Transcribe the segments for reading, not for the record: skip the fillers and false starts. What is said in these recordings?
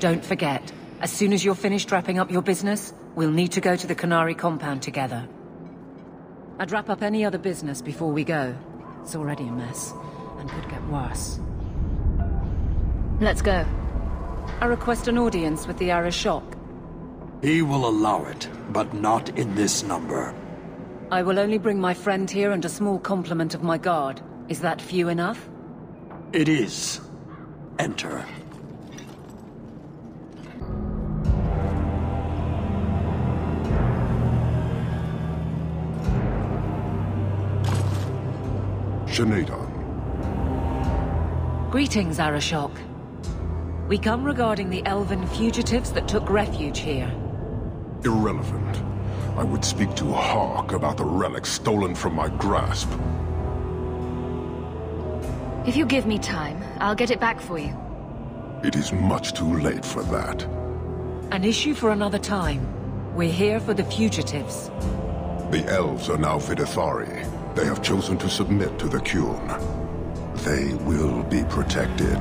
don't forget, as soon as you're finished wrapping up your business, we'll need to go to the Qunari compound together. I'd wrap up any other business before we go. It's already a mess, and could get worse. Let's go. I request an audience with the Arishok. He will allow it, but not in this number. I will only bring my friend here and a small complement of my guard. Is that few enough? It is. Enter. Shanadon. Greetings, Arishok. We come regarding the elven fugitives that took refuge here. Irrelevant. I would speak to HAWKE about the relic stolen from my grasp. If you give me time, I'll get it back for you. It is much too late for that. An issue for another time. We're here for the fugitives. The elves are now Vidithari. They have chosen to submit to the Qun. They will be protected.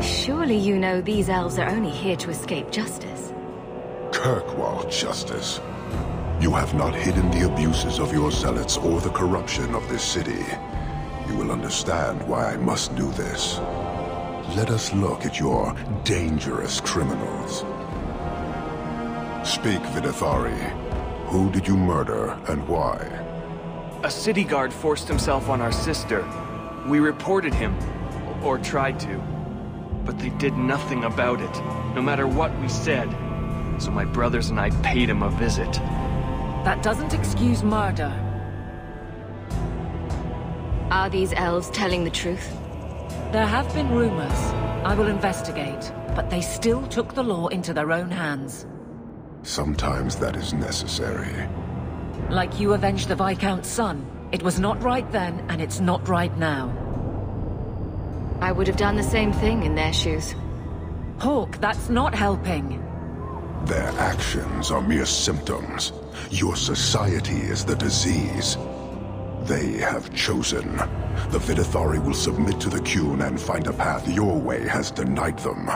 Surely you know these elves are only here to escape justice. Kirkwall justice. You have not hidden the abuses of your zealots or the corruption of this city. You will understand why I must do this. Let us look at your dangerous criminals. Speak, Vidithari. Who did you murder, and why? A city guard forced himself on our sister. We reported him, or tried to. But they did nothing about it, no matter what we said. So my brothers and I paid him a visit. That doesn't excuse murder. Are these elves telling the truth? There have been rumors. I will investigate, but they still took the law into their own hands. Sometimes that is necessary. Like you avenged the Viscount's son. It was not right then, and it's not right now. I would have done the same thing in their shoes. Hawke, that's not helping. Their actions are mere symptoms. Your society is the disease. They have chosen. The Vidithari will submit to the Qun and find a path your way has denied them.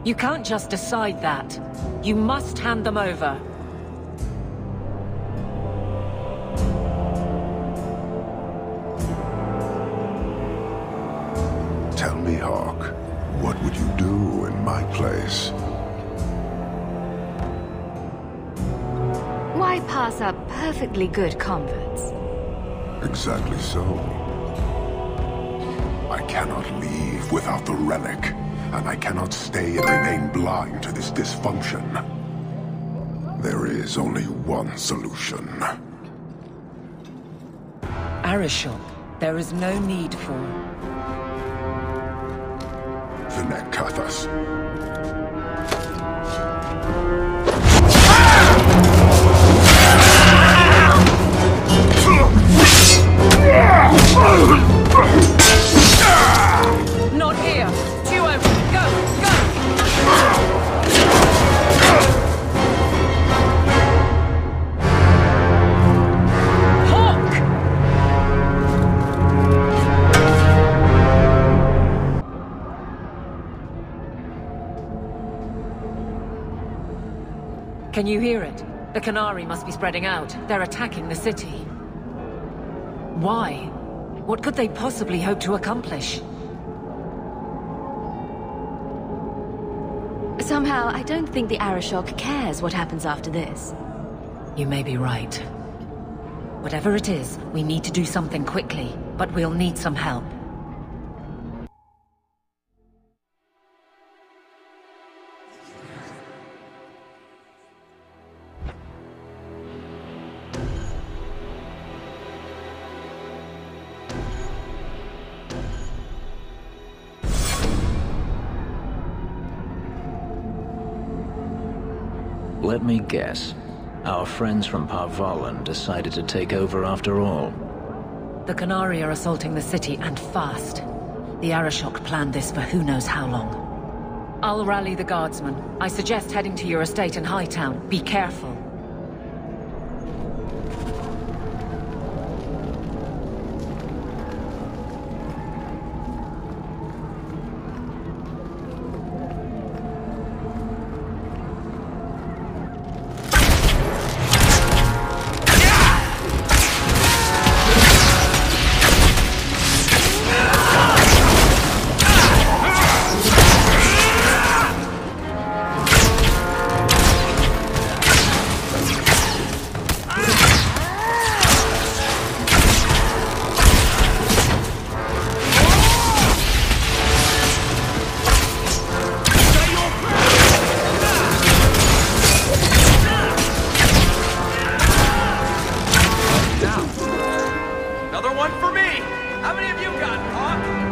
You can't just decide that. You must hand them over. Tell me, HAWKE, what would you do in my place? Why pass up perfectly good converts? Exactly so. I cannot leave without the relic, and I cannot stay and remain blind to this dysfunction. There is only one solution. Arishok, there is no need for... Vinekathas. Not here! Duo! Go! Go! Hawke! Can you hear it? The Qunari must be spreading out. They're attacking the city. Why? What could they possibly hope to accomplish? Somehow, I don't think the Arishok cares what happens after this. You may be right. Whatever it is, we need to do something quickly, but we'll need some help. Let me guess. Our friends from Parvalan decided to take over after all. The Qunari are assaulting the city, and fast. The Arishok planned this for who knows how long. I'll rally the guardsmen. I suggest heading to your estate in Hightown. Be careful. Another one for me! How many have you got, Hawke?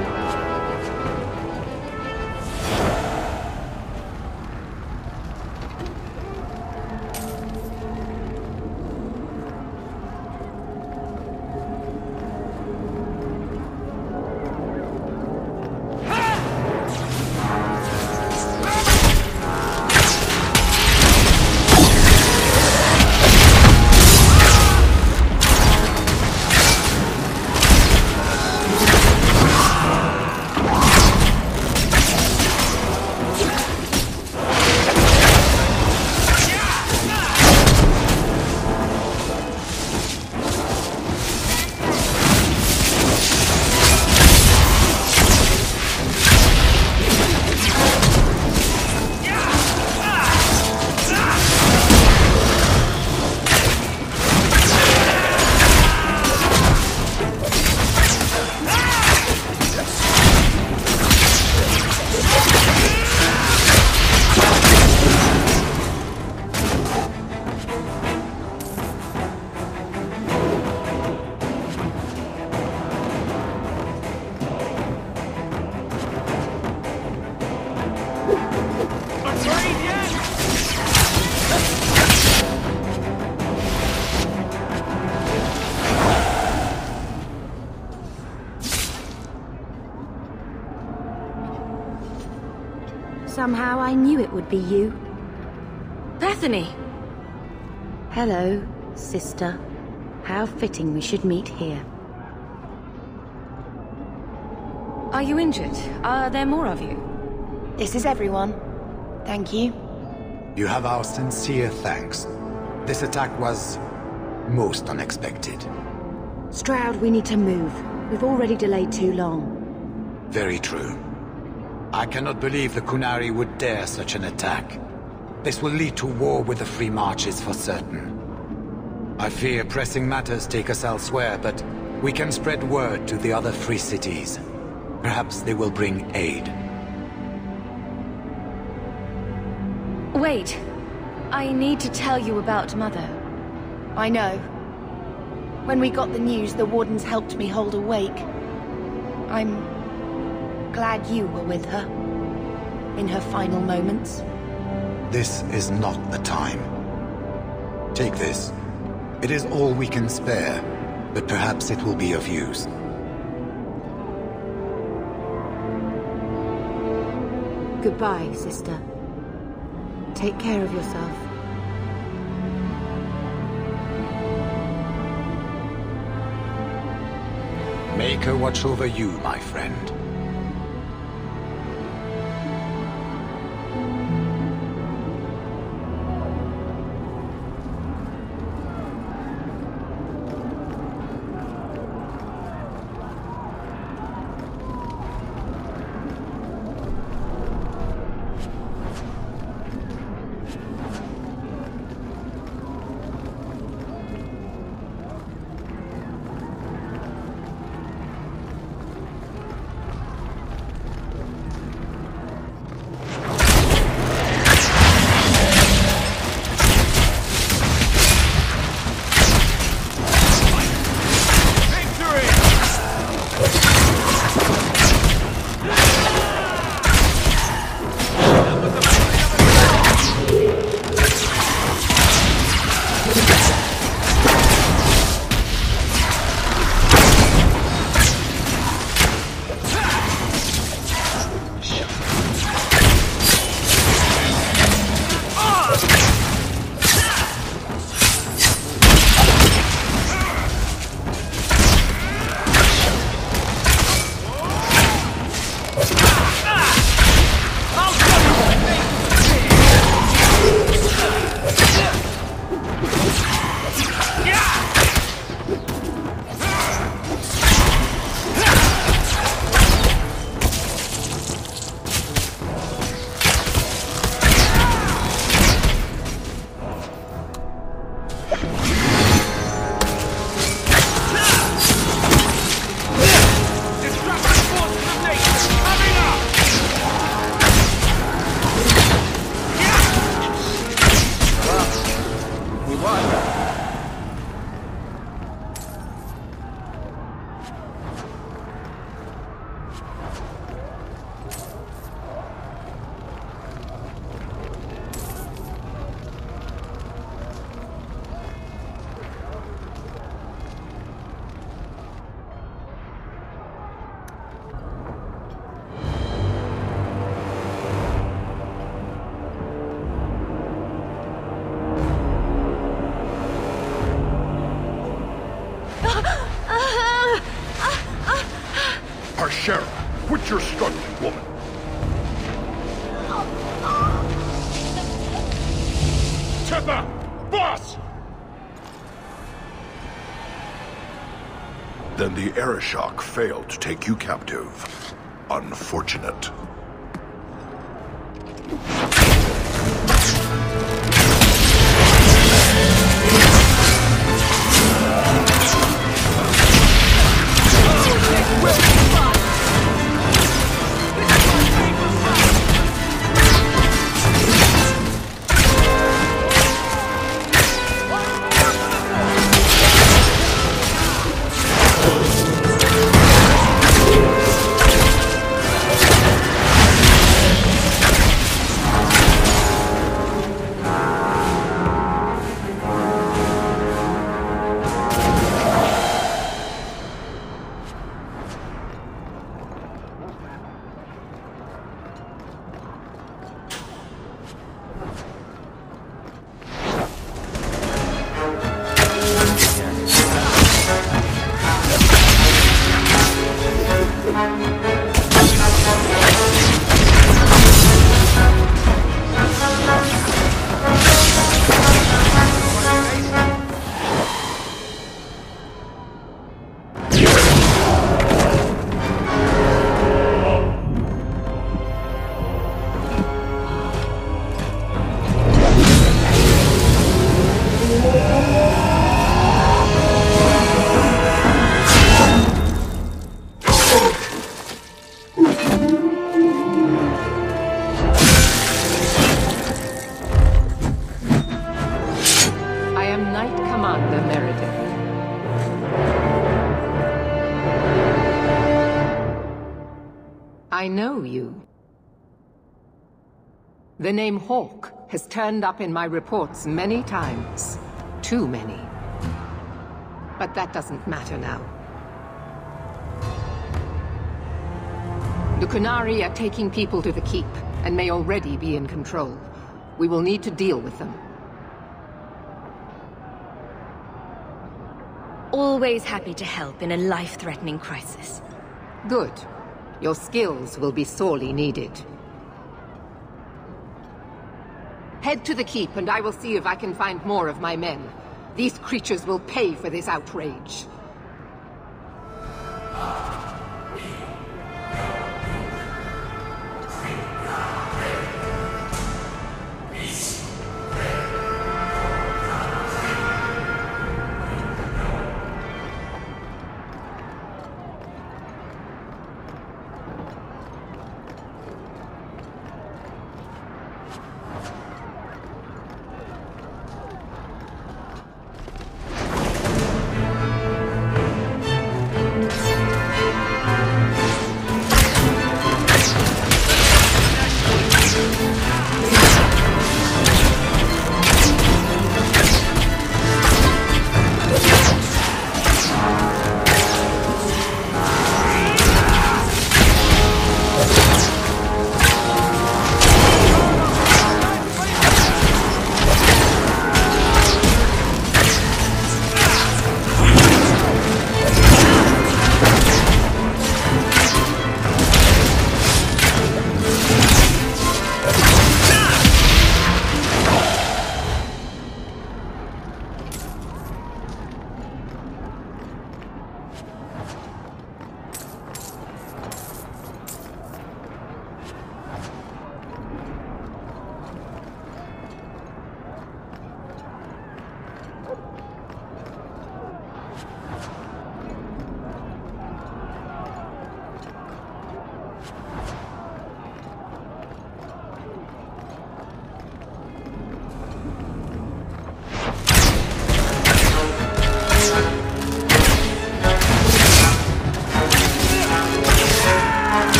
Somehow I knew it would be you. Bethany! Hello, sister. How fitting we should meet here. Are you injured? Are there more of you? This is everyone. Thank you. You have our sincere thanks. This attack was most unexpected. Stroud, we need to move. We've already delayed too long. Very true. I cannot believe the Qunari would dare such an attack. This will lead to war with the Free Marches for certain. I fear pressing matters take us elsewhere, but we can spread word to the other free cities. Perhaps they will bring aid. Wait. I need to tell you about Mother. I know. When we got the news, the Wardens helped me hold awake. I'm glad you were with her. In her final moments. This is not the time. Take this. It is all we can spare, but perhaps it will be of use. Goodbye, sister. Take care of yourself. Make her watch over you, my friend. Sheriff, quit your struggling, woman. Tipper! Boss! Then the Arishok failed to take you captive. Unfortunate. I know you. The name Hawke has turned up in my reports many times. Too many. But that doesn't matter now. The Qunari are taking people to the keep, and may already be in control. We will need to deal with them. Always happy to help in a life-threatening crisis. Good. Your skills will be sorely needed. Head to the keep, and I will see if I can find more of my men. These creatures will pay for this outrage.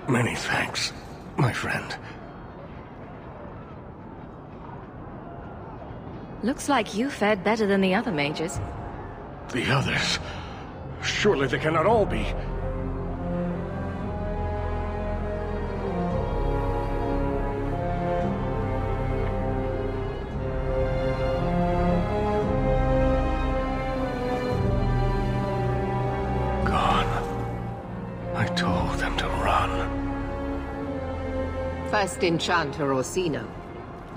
Many thanks, my friend. Looks like you fared better than the other mages. The others? Surely they cannot all be. First Enchanter Orsino,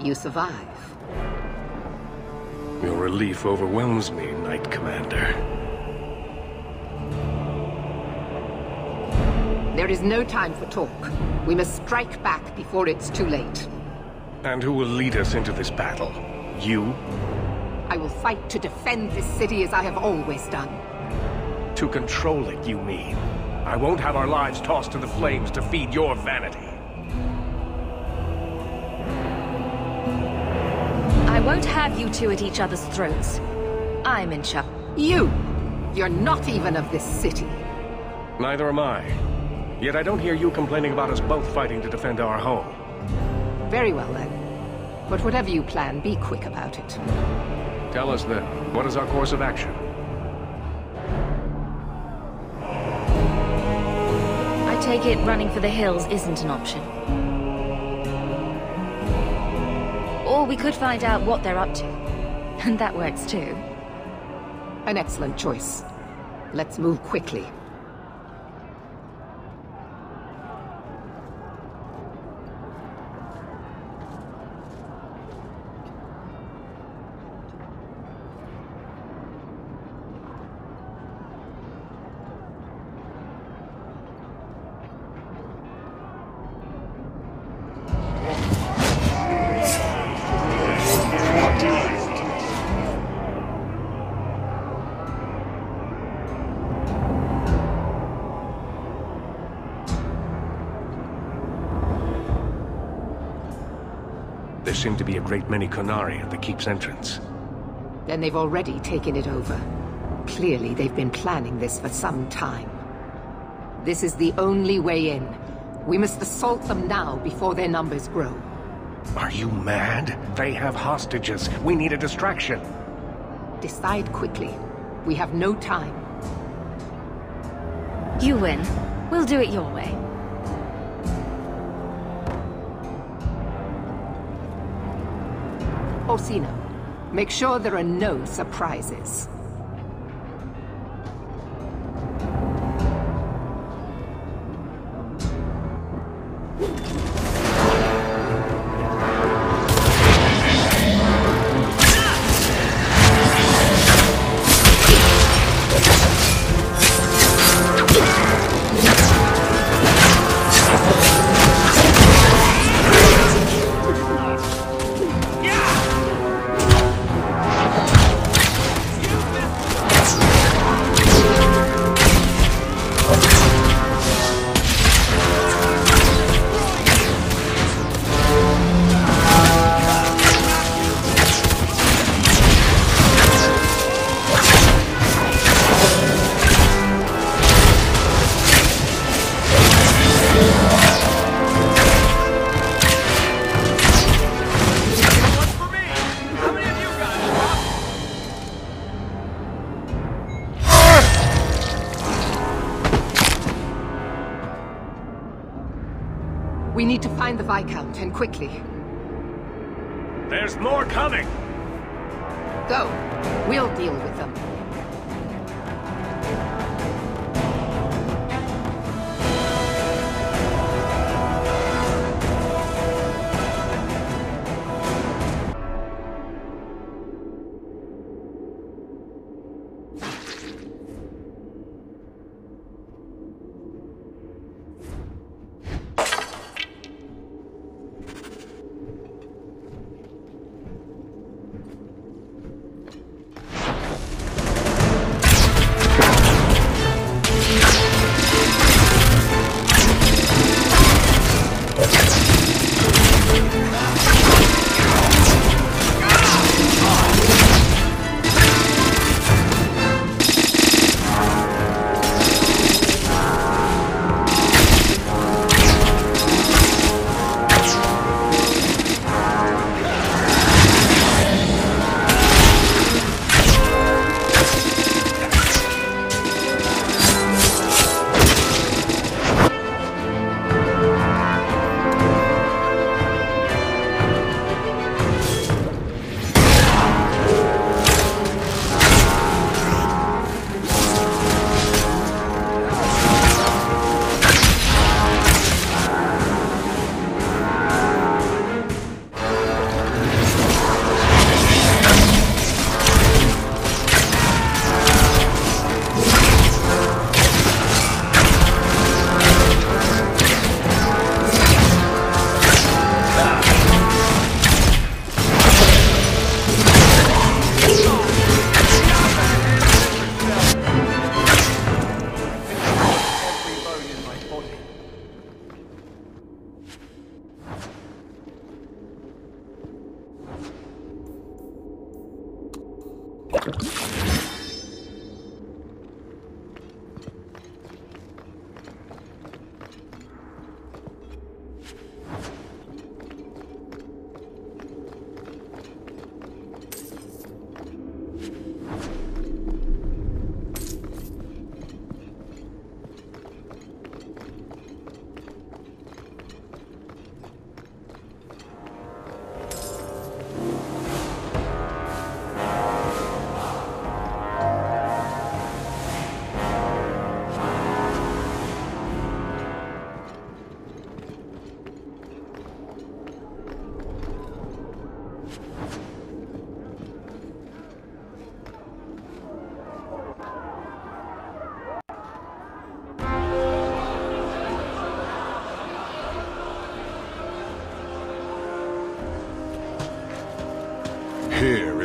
you survive. Your relief overwhelms me, Knight Commander. There is no time for talk. We must strike back before it's too late. And who will lead us into this battle? You? I will fight to defend this city as I have always done. To control it, you mean? I won't have our lives tossed to the flames to feed your vanity. I won't have you two at each other's throats. I'm in charge. You're not even of this city. Neither am I. Yet I don't hear you complaining about us both fighting to defend our home. Very well then. But whatever you plan, be quick about it. Tell us then, what is our course of action? I take it running for the hills isn't an option. Or we could find out what they're up to. And that works too. An excellent choice. Let's move quickly. There seem to be a great many Qunari at the keep's entrance. Then they've already taken it over. Clearly, they've been planning this for some time. This is the only way in. We must assault them now before their numbers grow. Are you mad? They have hostages. We need a distraction. Decide quickly. We have no time. You win. We'll do it your way. Orsino, make sure there are no surprises. We need to find the Viscount, and quickly. There's more coming! Go. We'll deal with them.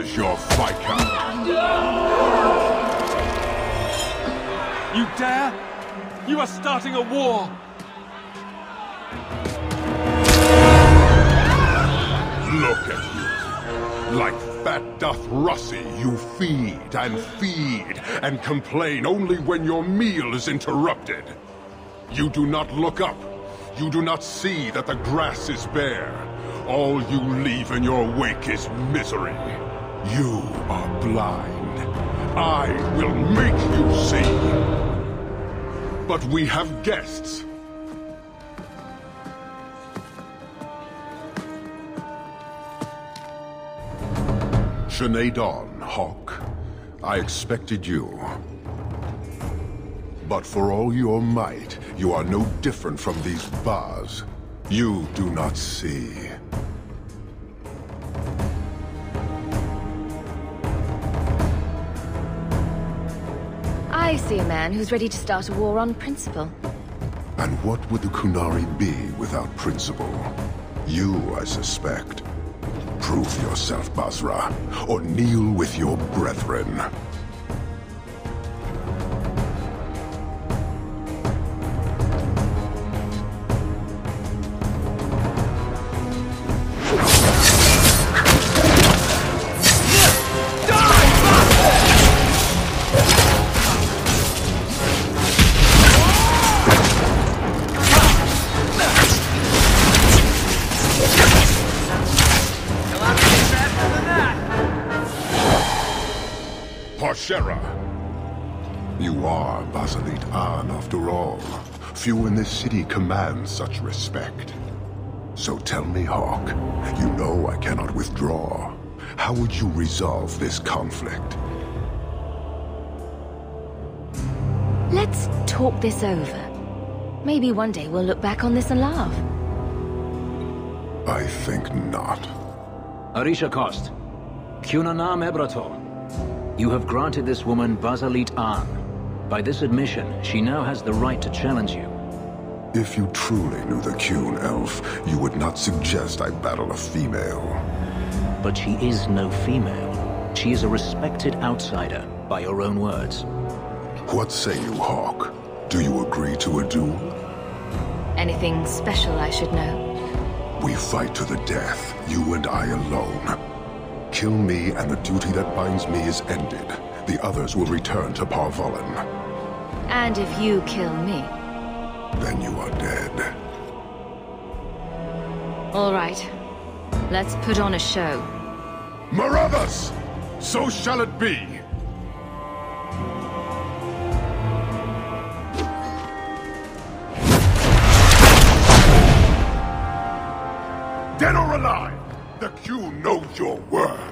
is your Viscount? You dare? You are starting a war! Look at you. Like fat doth Russie, you feed and complain only when your meal is interrupted. You do not look up. You do not see that the grass is bare. All you leave in your wake is misery. You are blind. I will make you see. But we have guests. Sinead Dawn, Hawke. I expected you. But for all your might, you are no different from these bars. You do not see. I see a man who's ready to start a war on principle. And what would the Qunari be without principle? You, I suspect. Prove yourself, Basra, or kneel with your brethren. You are Basalit An, after all. Few in this city command such respect. So tell me, Hawke, you know I cannot withdraw. How would you resolve this conflict? Let's talk this over. Maybe one day we'll look back on this and laugh. I think not. Arisha Kost. Qunanam Ebrator. You have granted this woman Basalit An. By this admission, she now has the right to challenge you. If you truly knew the Qun elf, you would not suggest I battle a female. But she is no female. She is a respected outsider, by your own words. What say you, Hawke? Do you agree to a duel? Anything special I should know? We fight to the death, you and I alone. Kill me and the duty that binds me is ended. The others will return to Parvolan. And if you kill me? Then you are dead. All right. Let's put on a show. Marathas! So shall it be! Dead or alive, the Q knows your worth.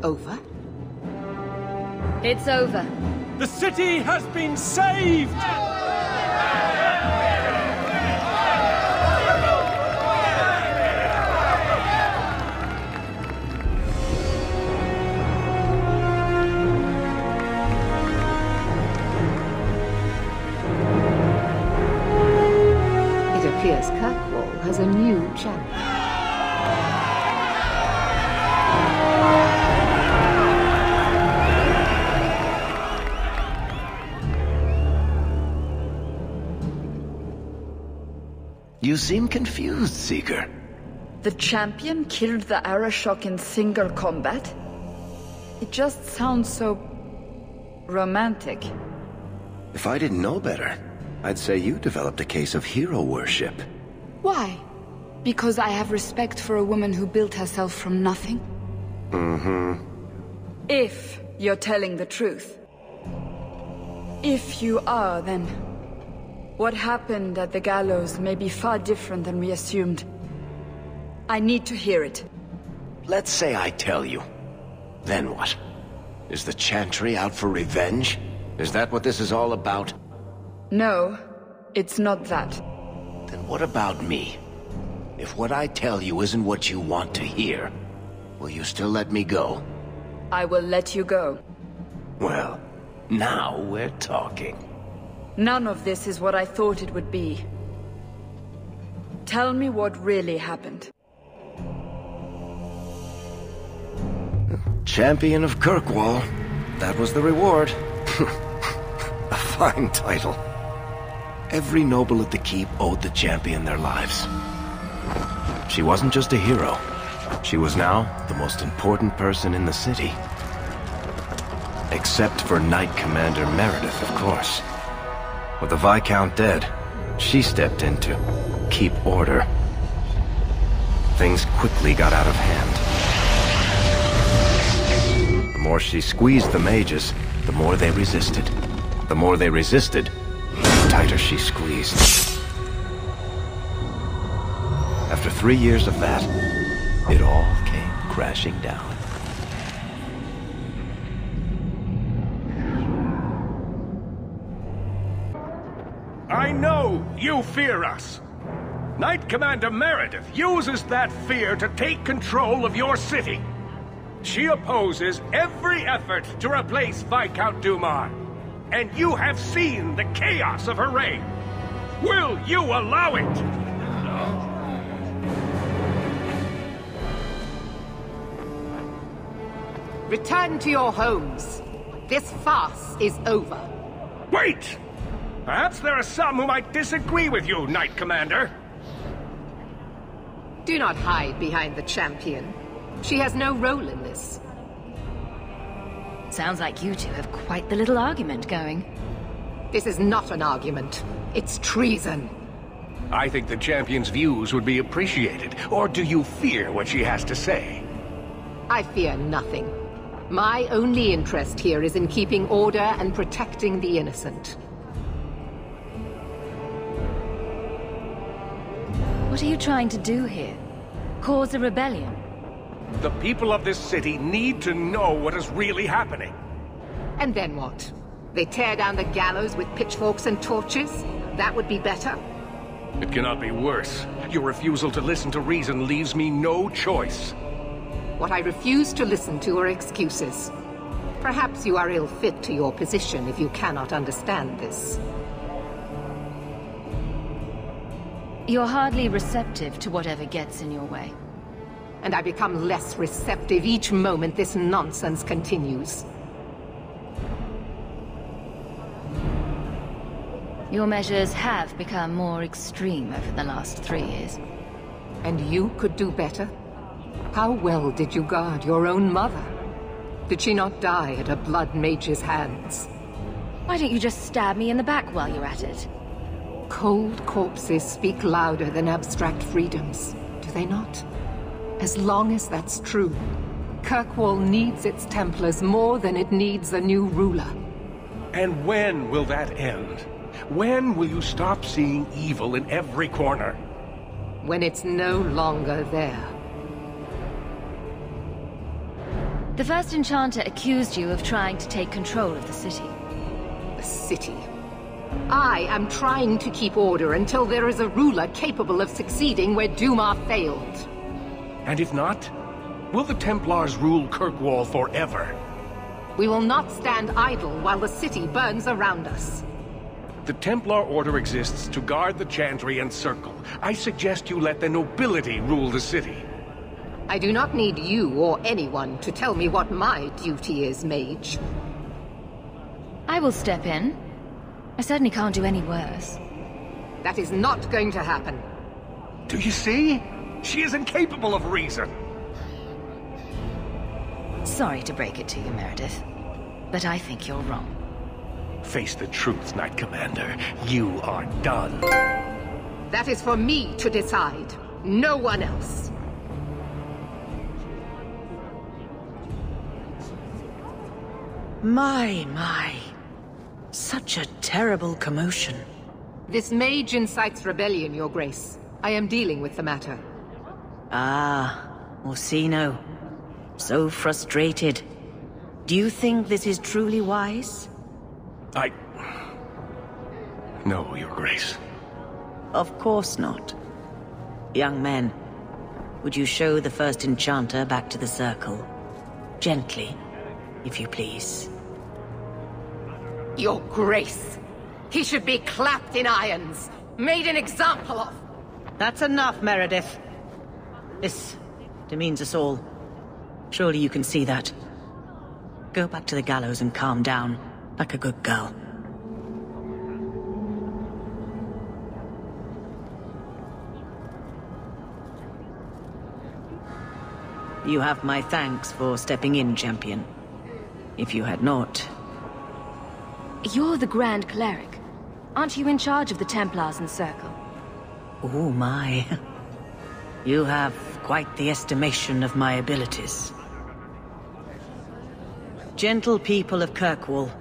over? It's over. The city has been saved! It appears Kirkwall has a new champion. You seem confused, Seeker. The champion killed the Arashok in single combat? It just sounds so... romantic. If I didn't know better, I'd say you developed a case of hero worship. Why? Because I have respect for a woman who built herself from nothing? Mm-hmm. If you're telling the truth. If you are, then... what happened at the gallows may be far different than we assumed. I need to hear it. Let's say I tell you. Then what? Is the Chantry out for revenge? Is that what this is all about? No, it's not that. Then what about me? If what I tell you isn't what you want to hear, will you still let me go? I will let you go. Well, now we're talking. None of this is what I thought it would be. Tell me what really happened. Champion of Kirkwall. That was the reward. A fine title. Every noble at the keep owed the champion their lives. She wasn't just a hero. She was now the most important person in the city. Except for Knight Commander Meredith, of course. With the Viscount dead, she stepped in to keep order. Things quickly got out of hand. The more she squeezed the mages, the more they resisted. The more they resisted, the tighter she squeezed. After 3 years of that, it all came crashing down. I know you fear us. Knight Commander Meredith uses that fear to take control of your city. She opposes every effort to replace Viscount Dumar. And you have seen the chaos of her reign. Will you allow it? Return to your homes. This farce is over. Wait! Perhaps there are some who might disagree with you, Knight Commander. Do not hide behind the champion. She has no role in this. Sounds like you two have quite the little argument going. This is not an argument. It's treason. I think the champion's views would be appreciated. Or do you fear what she has to say? I fear nothing. My only interest here is in keeping order and protecting the innocent. What are you trying to do here? Cause a rebellion? The people of this city need to know what is really happening. And then what? They tear down the gallows with pitchforks and torches? That would be better. It cannot be worse. Your refusal to listen to reason leaves me no choice. What I refuse to listen to are excuses. Perhaps you are ill-fit to your position if you cannot understand this. You're hardly receptive to whatever gets in your way. And I become less receptive each moment this nonsense continues. Your measures have become more extreme over the last 3 years. And you could do better? How well did you guard your own mother? Did she not die at a blood mage's hands? Why don't you just stab me in the back while you're at it? Cold corpses speak louder than abstract freedoms, do they not? As long as that's true, Kirkwall needs its Templars more than it needs a new ruler. And when will that end? When will you stop seeing evil in every corner? When it's no longer there. The first enchanter accused you of trying to take control of the city. The city? I am trying to keep order until there is a ruler capable of succeeding where Duma failed. And if not, will the Templars rule Kirkwall forever? We will not stand idle while the city burns around us. The Templar Order exists to guard the Chantry and Circle. I suggest you let the nobility rule the city. I do not need you or anyone to tell me what my duty is, mage. I will step in. I certainly can't do any worse. That is not going to happen. Do you see? She is incapable of reason. Sorry to break it to you, Meredith, but I think you're wrong. Face the truth, Knight Commander. You are done. That is for me to decide. No one else. My. Such a terrible commotion. This mage incites rebellion, Your Grace. I am dealing with the matter. Ah, Orsino. So frustrated. Do you think this is truly wise? No, Your Grace. Of course not. Young men, would you show the first enchanter back to the circle? Gently, if you please. Your Grace! He should be clapped in irons, made an example of! That's enough, Meredith. This demeans us all. Surely you can see that. Go back to the gallows and calm down, like a good girl. You have my thanks for stepping in, champion. If you had not... You're the Grand Cleric. Aren't you in charge of the Templars and Circle? Oh my. You have quite the estimation of my abilities. Gentle people of Kirkwall,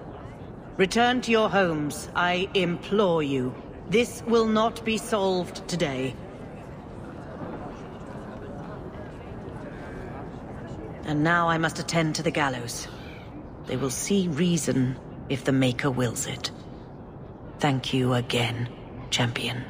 return to your homes, I implore you. This will not be solved today. And now I must attend to the gallows. They will see reason if the Maker wills it. Thank you again, champion.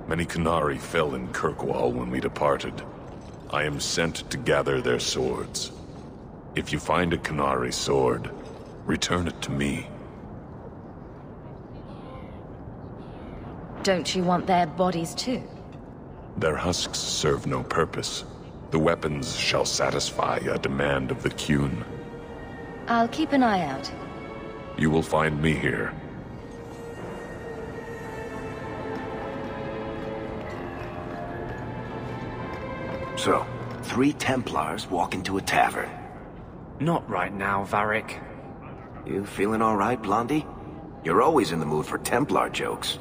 Many Qunari fell in Kirkwall when we departed. I am sent to gather their swords. If you find a Qunari sword, return it to me. Don't you want their bodies too? Their husks serve no purpose. The weapons shall satisfy a demand of the Qun. I'll keep an eye out. You will find me here. So, 3 Templars walk into a tavern. Not right now, Varric. You feeling all right, Blondie? You're always in the mood for Templar jokes.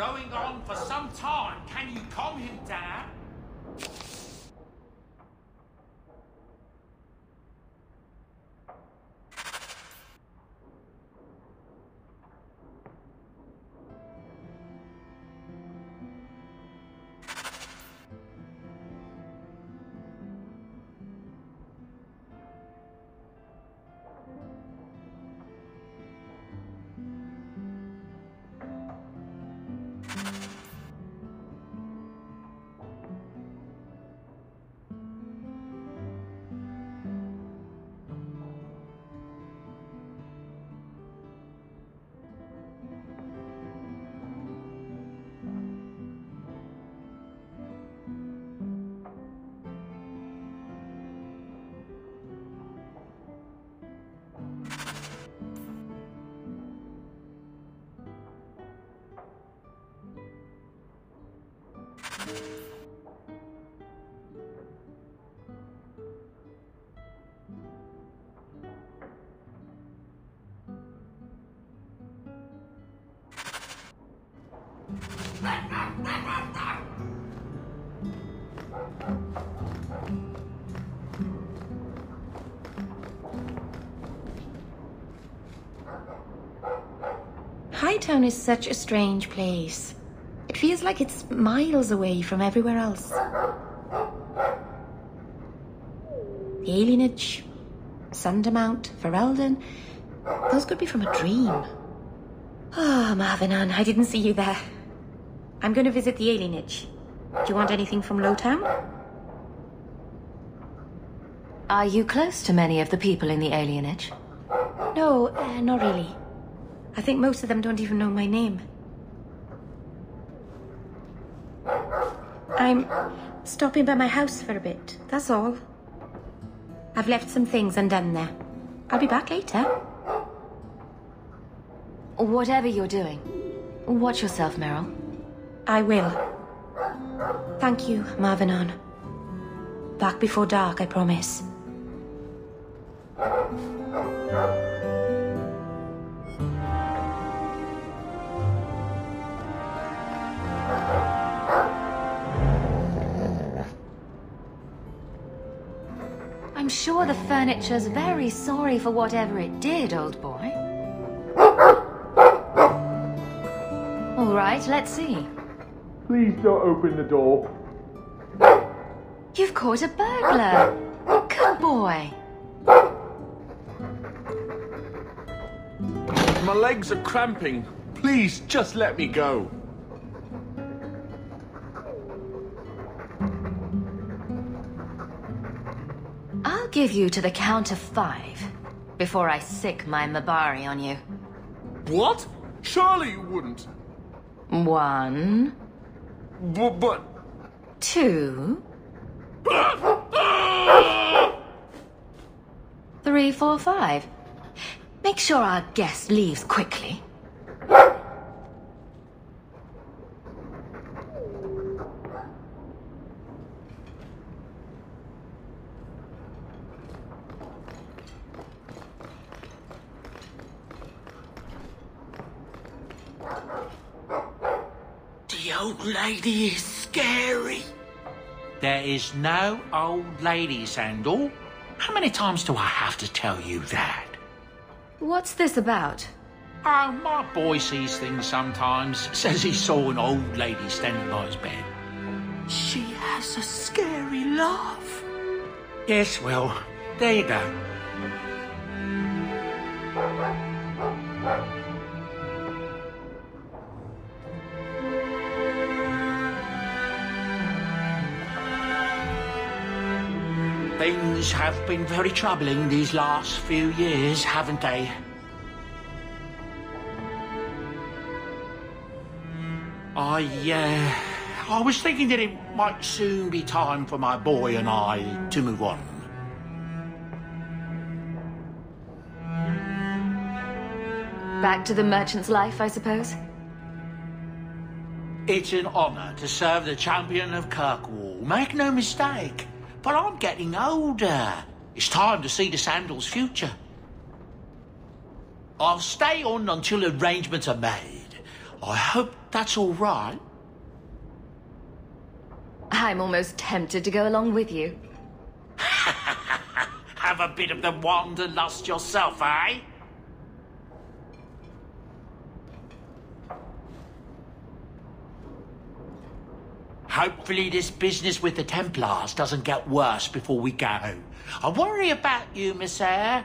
going on for some time. Can you calm him down? Hightown is such a strange place. It feels like it's miles away from everywhere else. The alienage, Sundermount, Ferelden, those could be from a dream. Ah, Marvenon, I didn't see you there. I'm going to visit the alienage. Do you want anything from Lowtown? Are you close to many of the people in the alienage? No, not really. I think most of them don't even know my name. I'm stopping by my house for a bit, that's all. I've left some things undone there. I'll be back later. Whatever you're doing, watch yourself, Meryl. I will. Thank you, Marvenon. Back before dark, I promise. I'm sure the furniture's very sorry for whatever it did, old boy. All right, let's see. Please don't open the door. You've caught a burglar. Good boy. My legs are cramping. Please, just let me go. I'll give you to the count of 5 before I sick my Mabari on you. What? Surely you wouldn't. 1. But... 2. 3, 4, 5. Make sure our guest leaves quickly. The old lady is scary. There is no old lady, Sandal. How many times do I have to tell you that? What's this about? Oh, my boy sees things sometimes. Says he saw an old lady standing by his bed. She has a scary laugh. Yes, well, there you go. Things have been very troubling these last few years, haven't they? I was thinking that it might soon be time for my boy and I to move on. Back to the merchant's life, I suppose? It's an honor to serve the champion of Kirkwall, make no mistake. But I'm getting older. It's time to see the Sandal's future. I'll stay on until arrangements are made. I hope that's all right. I'm almost tempted to go along with you. Have a bit of the wanderlust yourself, eh? Hopefully this business with the Templars doesn't get worse before we go. I worry about you, Miss Eyre.